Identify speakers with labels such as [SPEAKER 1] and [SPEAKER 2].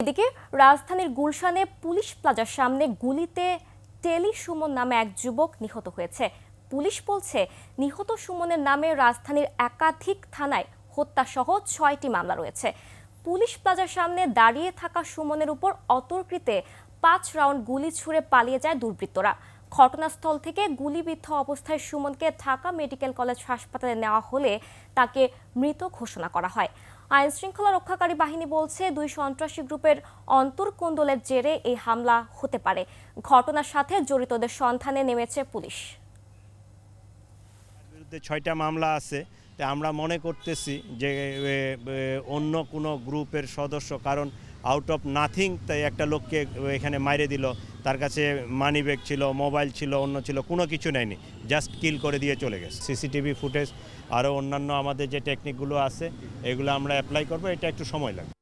[SPEAKER 1] এদিকে রাজধানীর গুলশানে পুলিশ প্লাজার সামনে গুলিতে টেলি সুমন নামে এক যুবক নিহত হয়েছে। পুলিশ বলছে, নিহত সুমনের নামে রাজধানীর একাধিক থানায় হত্যাসহ 6টি মামলা রয়েছে। পুলিশ প্লাজার সামনে দাঁড়িয়ে থাকা সুমনের উপর অতর্কিতে 5 রাউন্ড গুলি ছুড়ে পালিয়ে যায় দুর্বৃত্তরা। ঘটনাস্থল থেকে গুলিবিদ্ধ অবস্থায় সুমনকে ঢাকা মেডিকেল কলেজ হাসপাতালে নেওয়া হলে তাকে মৃত ঘোষণা করা হয়। আইন শৃঙ্খলা রক্ষাকারী বাহিনী বলছে, 2 সন্ত্রাসী গ্রুপের অন্তর্কোন্দলের জেরে এই হামলা হতে পারে। ঘটনার সাথে জড়িতদের সন্ধানে নেমেছে পুলিশ।
[SPEAKER 2] বিরুদ্ধে 6টা মামলা আছে। আমরা মনে করতেছি যে অন্য কোনো গ্রুপের সদস্য, কারণ আউট অফ নাথিং তাই একটা লোককে এখানে মাইরে দিল। তার কাছে মানি ব্যাগ ছিল, মোবাইল ছিল, অন্য ছিল, কোনো কিছু নেয়নি, জাস্ট কিল করে দিয়ে চলে গেছে। সিসিটিভি ফুটেজ আরও অন্যান্য আমাদের যে টেকনিকগুলো আছে এগুলো আমরা অ্যাপ্লাই করবো, এটা একটু সময় লাগবে।